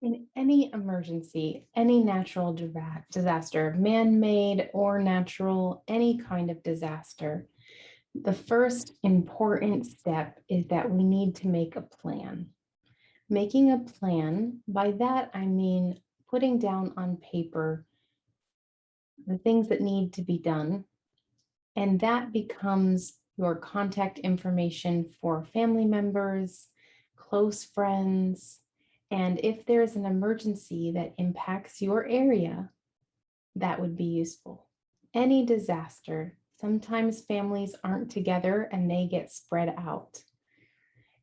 In any emergency, any natural disaster, man-made or natural, any kind of disaster, the first important step is that we need to make a plan. Making a plan, by that I mean putting down on paper the things that need to be done, and that becomes your contact information for family members, close friends, and if there's an emergency that impacts your area, that would be useful. Any disaster, sometimes families aren't together and they get spread out.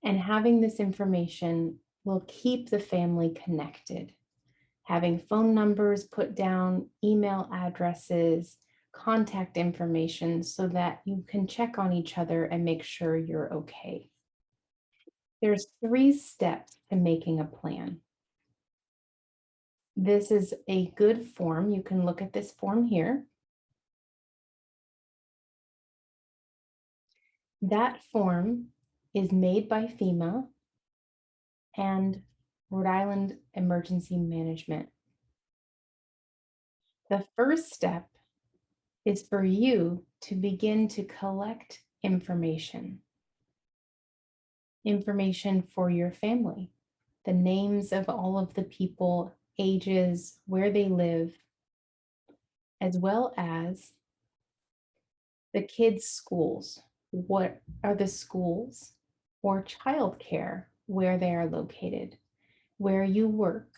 And having this information will keep the family connected. Having phone numbers put down, email addresses, contact information so that you can check on each other and make sure you're okay. There's 3 steps to making a plan. This is a good form. You can look at this form here. That form is made by FEMA and Rhode Island Emergency Management. The first step is for you to begin to collect information for your family, the names of all of the people, ages, where they live, as well as the kids' schools. What are the schools or childcare where they are located, where you work,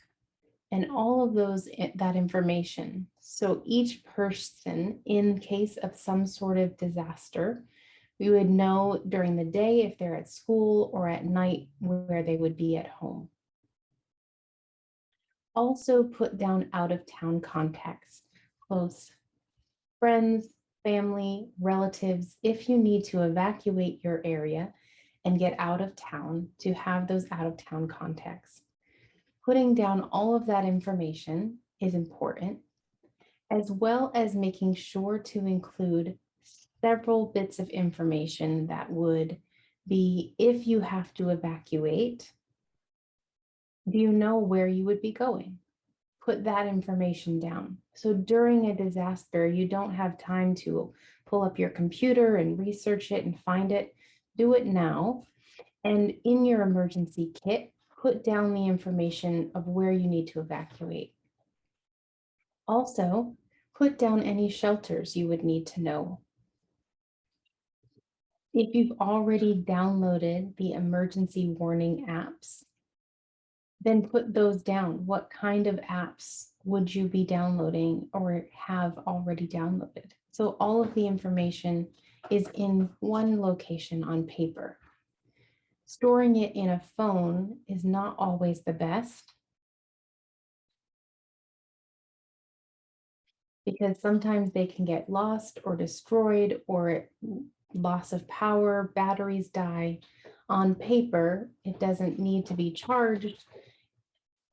and all of that information. So each person, in case of some sort of disaster, we would know during the day if they're at school or at night where they would be at home. Also put down out-of-town contacts, close friends, family, relatives, if you need to evacuate your area and get out of town, to have those out-of-town contacts. Putting down all of that information is important, as well as making sure to include several bits of information that would be, if you have to evacuate, do you know where you would be going? Put that information down. So during a disaster, you don't have time to pull up your computer and research it and find it. Do it now. And in your emergency kit, put down the information of where you need to evacuate. Also, put down any shelters you would need to know. If you've already downloaded the emergency warning apps, then put those down. What kind of apps would you be downloading or have already downloaded? So all of the information is in one location on paper. Storing it in a phone is not always the best, because sometimes they can get lost or destroyed, or loss of power, batteries die. On paper, it doesn't need to be charged.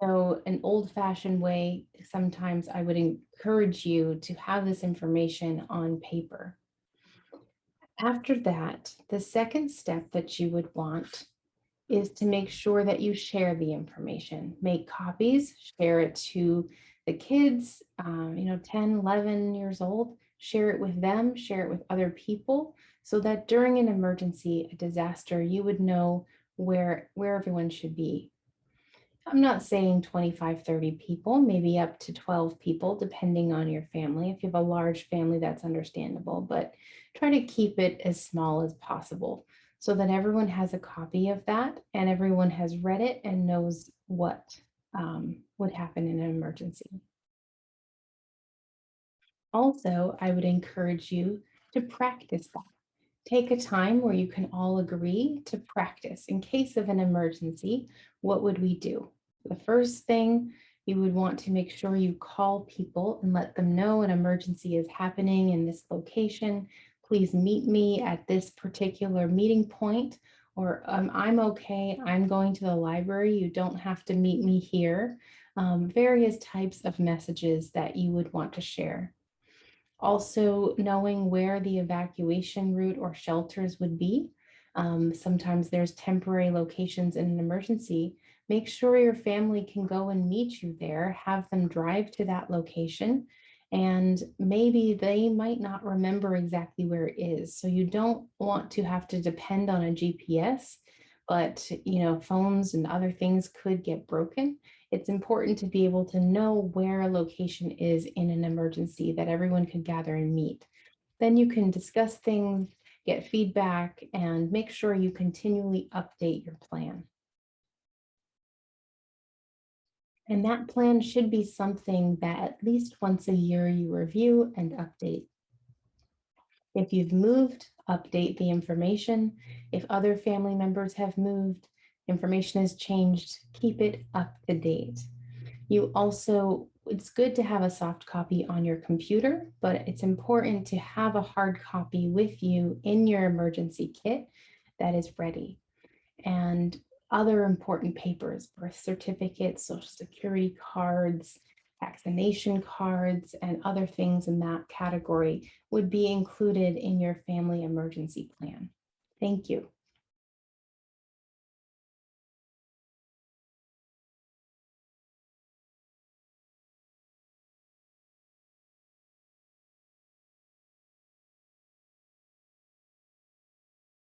So an old-fashioned way, sometimes I would encourage you to have this information on paper. After that, the second step that you would want is to make sure that you share the information. Make copies, share it to the kids, 10, 11 years old, share it with them, share it with other people, so that during an emergency, a disaster, you would know where everyone should be. I'm not saying 25, 30 people, maybe up to 12 people, depending on your family. If you have a large family, that's understandable, but try to keep it as small as possible so that everyone has a copy of that and everyone has read it and knows what would happen in an emergency. Also, I would encourage you to practice that. Take a time where you can all agree to practice. In case of an emergency, what would we do? The first thing, you would want to make sure you call people and let them know an emergency is happening in this location. Please meet me at this particular meeting point, or I'm okay, I'm going to the library, you don't have to meet me here. Various types of messages that you would want to share. Also, knowing where the evacuation route or shelters would be. Sometimes there's temporary locations in an emergency. Make sure your family can go and meet you there, have them drive to that location, and maybe they might not remember exactly where it is. So you don't want to have to depend on a GPS, but phones and other things could get broken. It's important to be able to know where a location is in an emergency that everyone could gather and meet. Then you can discuss things, get feedback, and make sure you continually update your plan. And that plan should be something that at least once a year you review and update. If you've moved, update the information. If other family members have moved, information has changed, keep it up to date. It's good to have a soft copy on your computer, but it's important to have a hard copy with you in your emergency kit that is ready. And other important papers, birth certificates, social security cards, vaccination cards, and other things in that category would be included in your family emergency plan. Thank you.